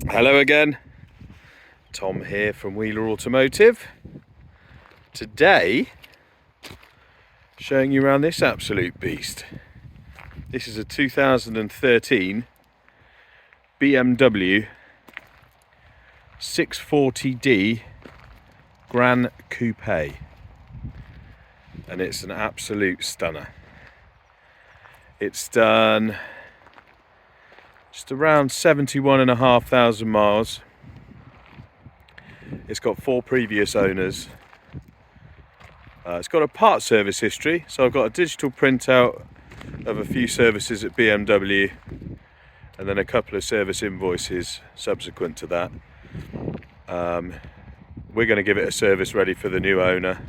Hello again, Tom here from Wheeler Automotive. Today, showing you around this absolute beast. This is a 2013 BMW 640D Gran Coupe, and it's an absolute stunner. It's done just around 71,500 miles. It's got 4 previous owners. It's got a part service history, so I've got a digital printout of a few services at BMW and then a couple of service invoices subsequent to that. We're going to give it a service ready for the new owner.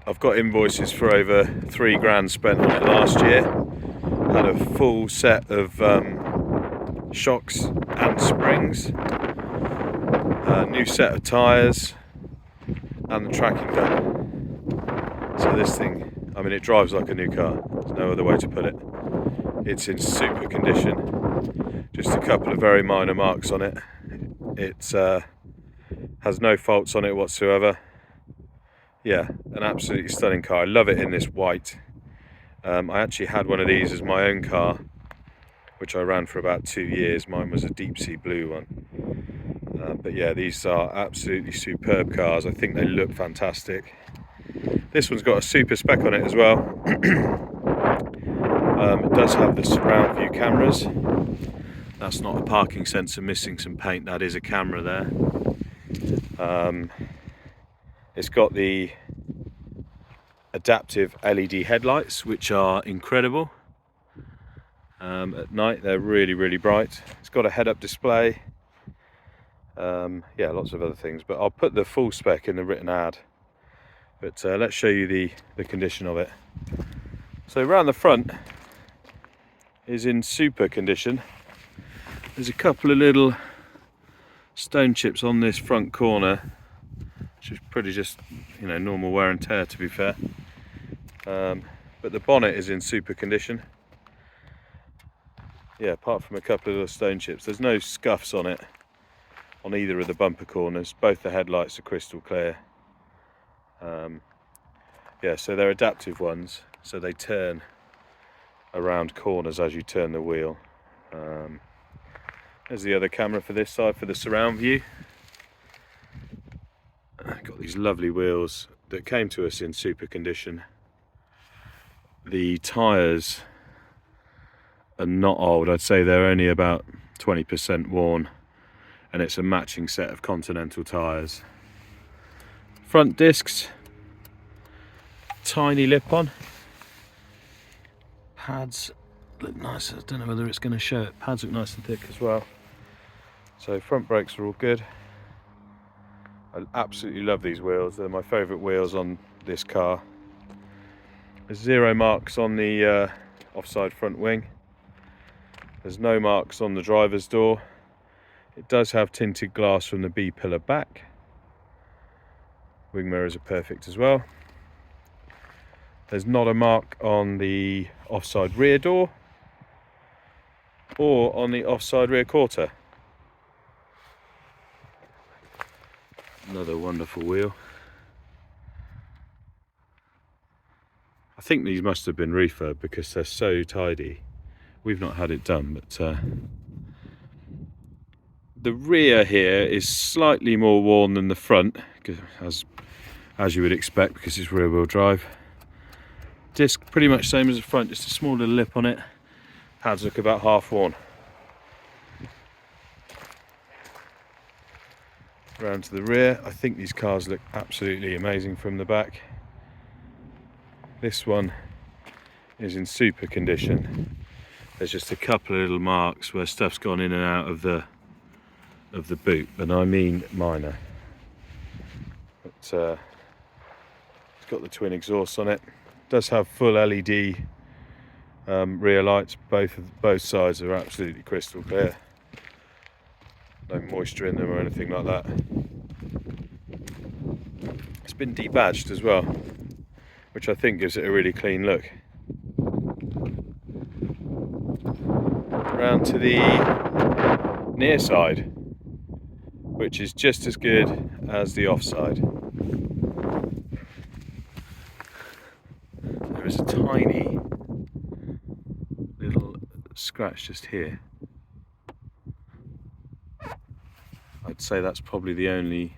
I've got invoices for over 3 grand spent on it last year. Had a full set of shocks and springs, a new set of tyres and the tracking done. So this thing, I mean, it drives like a new car. There's no other way to put it. It's in super condition. Just a couple of very minor marks on it. It has no faults on it whatsoever. Yeah, an absolutely stunning car. I love it in this white. I actually had one of these as my own car, which I ran for about 2 years. Mine was a deep sea blue one. But yeah, these are absolutely superb cars. I think they look fantastic. This one's got a super spec on it as well. It does have the surround view cameras. That's not a parking sensor missing some paint, that is a camera there. It's got the adaptive LED headlights, which are incredible. At night they're really bright. It's got a head-up display. Yeah, lots of other things, but I'll put the full spec in the written ad. But let's show you the condition of it. So around the front is in super condition. There's a couple of little stone chips on this front corner, which is pretty just, you know, normal wear and tear, to be fair. But the bonnet is in super condition. Yeah, apart from a couple of little stone chips, there's no scuffs on it on either of the bumper corners. Both the headlights are crystal clear. Yeah, so they're adaptive ones, so they turn around corners as you turn the wheel. There's the other camera for this side for the surround view. I've got these lovely wheels that came to us in super condition. The tyres are not old. I'd say they're only about 20% worn, and it's a matching set of Continental tyres. Front discs, tiny lip on. Pads look nice. I don't know whether it's going to show it. Pads look nice and thick as well. So front brakes are all good. I absolutely love these wheels. They're my favourite wheels on this car. There's 0 marks on the offside front wing. There's no marks on the driver's door. It does have tinted glass from the B pillar back. Wing mirrors are perfect as well. There's not a mark on the offside rear door or on the offside rear quarter. Another wonderful wheel. I think these must have been refurbed because they're so tidy. We've not had it done, but the rear here is slightly more worn than the front, as you would expect, because it's rear wheel drive. Disc pretty much same as the front, just a small little lip on it. Pads look about half worn. Round to the rear, I think these cars look absolutely amazing from the back. This one is in super condition. There's just a couple of little marks where stuff's gone in and out of the boot, but I mean minor. But it's got the twin exhausts on it. It does have full LED rear lights. Both sides are absolutely crystal clear. No moisture in them or anything like that. It's been debadged as well, which I think gives it a really clean look. Round to the near side, which is just as good as the offside. There is a tiny little scratch just here. I'd say that's probably the only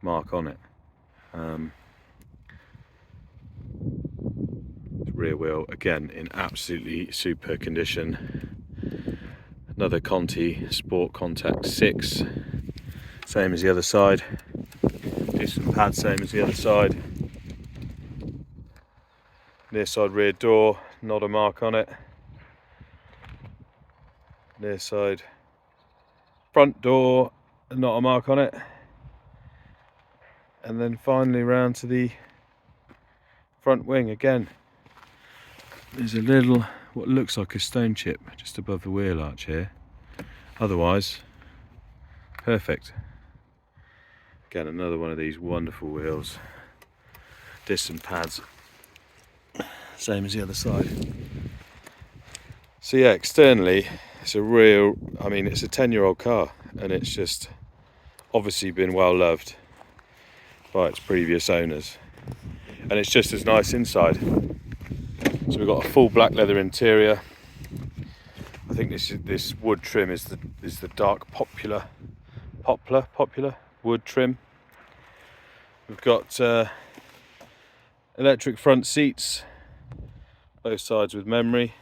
mark on it. Rear wheel, again, in absolutely super condition. Another Conti Sport Contact 6, same as the other side. Decent pad, same as the other side. Near side rear door, not a mark on it. Near side front door, not a mark on it. And then finally round to the front wing again. There's a little, what looks like a stone chip just above the wheel arch here. Otherwise, perfect. Again, another one of these wonderful wheels. Disc pads, same as the other side. So yeah, externally, it's a real, I mean, it's a 10-year-old car, and it's just obviously been well loved by its previous owners. And it's just as nice inside. So we've got a full black leather interior. I think this wood trim is the dark poplar wood trim. We've got electric front seats, both sides with memory.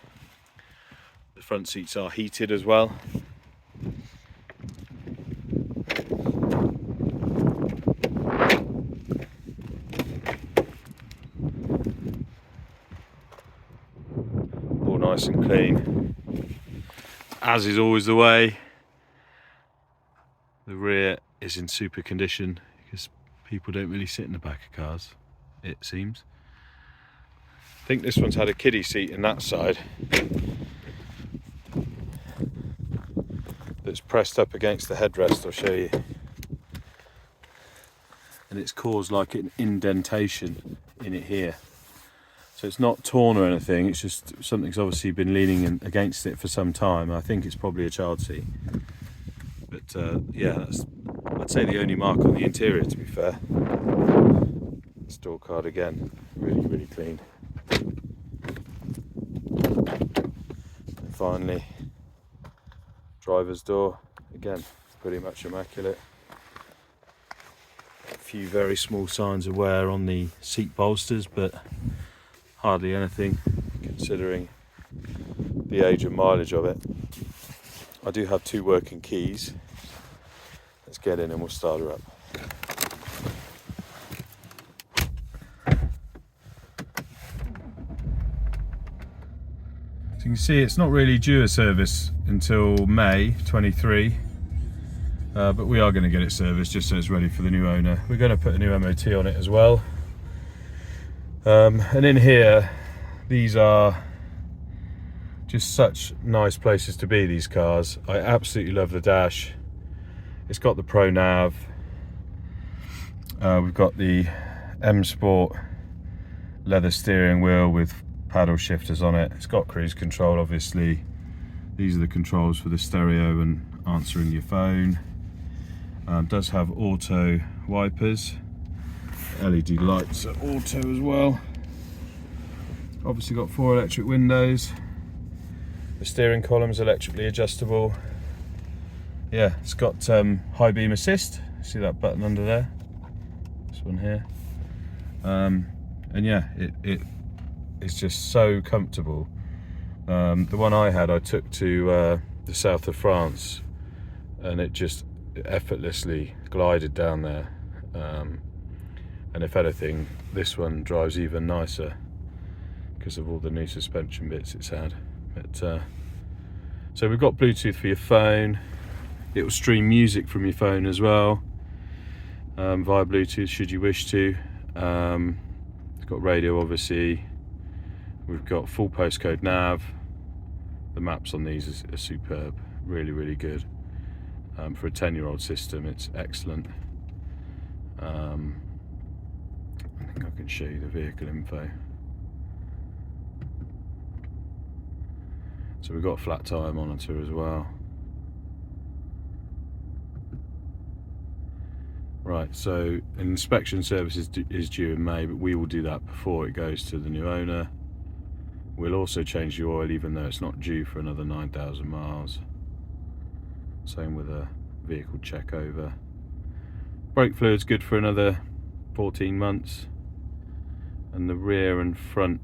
The front seats are heated as well. All nice and clean, as is always the way. The rear is in super condition because people don't really sit in the back of cars, it seems. I think this one's had a kiddie seat in that side that's pressed up against the headrest, I'll show you. And it's caused like an indentation in it here. So it's not torn or anything, it's just something's obviously been leaning against it for some time. I think it's probably a child seat. But yeah, that's, I'd say, the only mark on the interior, to be fair. Store card again, really clean. And finally, driver's door, again, pretty much immaculate. A few very small signs of wear on the seat bolsters, but hardly anything considering the age and mileage of it. I do have 2 working keys. Let's get in and we'll start her up. So you can see it's not really due a service until May 23, but we are going to get it serviced just so it's ready for the new owner. We're going to put a new MOT on it as well. And in here, these are just such nice places to be, these cars. I absolutely love the dash. It's got the Pro Nav. We've got the M Sport leather steering wheel with paddle shifters on it. It's got cruise control, obviously. These are the controls for the stereo and answering your phone. Does have auto wipers. LED lights are auto as well. Obviously got 4 electric windows. The steering column's electrically adjustable. Yeah, it's got high beam assist. See that button under there? This one here. And yeah, it's just so comfortable. The one I had, I took to the south of France, and it just effortlessly glided down there. And if anything, this one drives even nicer because of all the new suspension bits it's had. But so we've got Bluetooth for your phone. It will stream music from your phone as well, via Bluetooth should you wish to. It's got radio, obviously. We've got full postcode nav. The maps on these are superb, really good. For a 10-year-old system, it's excellent. I think I can show you the vehicle info. So we've got a flat tyre monitor as well. Right, so an inspection service is due in May, but we will do that before it goes to the new owner. We'll also change the oil, even though it's not due for another 9,000 miles. Same with a vehicle check over. Brake fluid's good for another 14 months. And the rear and front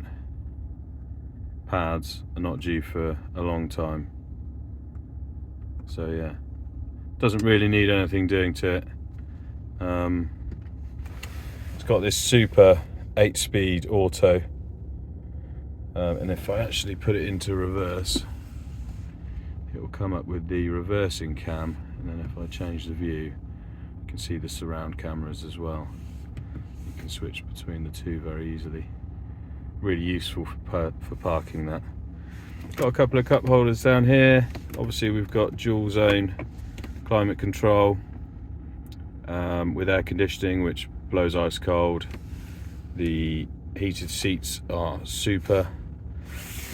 pads are not due for a long time. So yeah, doesn't really need anything doing to it. It's got this super 8-speed auto, and if I actually put it into reverse, it will come up with the reversing cam, and then if I change the view, you can see the surround cameras as well. You can switch between the two very easily. Really useful for parking that. Got a couple of cup holders down here. Obviously we've got dual zone climate control with air conditioning, which blows ice cold. The heated seats are super.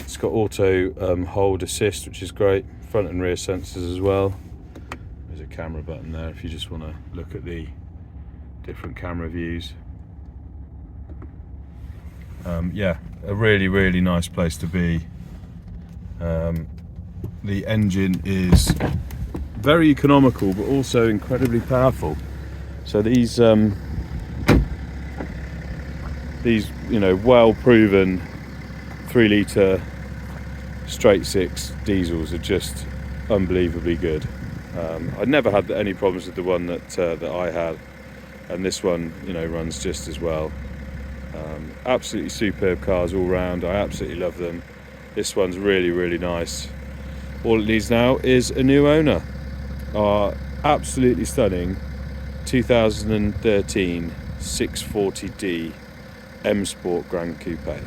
It's got auto hold assist, which is great. Front and rear sensors as well. There's a camera button there if you just want to look at the different camera views. Yeah, a really nice place to be. The engine is very economical but also incredibly powerful. So these well proven 3 litre straight 6 diesels are just unbelievably good. I'd never had any problems with the one that I had, and this one runs just as well. Absolutely superb cars all round. I absolutely love them. This one's really nice. All it needs now is a new owner. Our absolutely stunning 2013 640D M Sport Gran Coupe.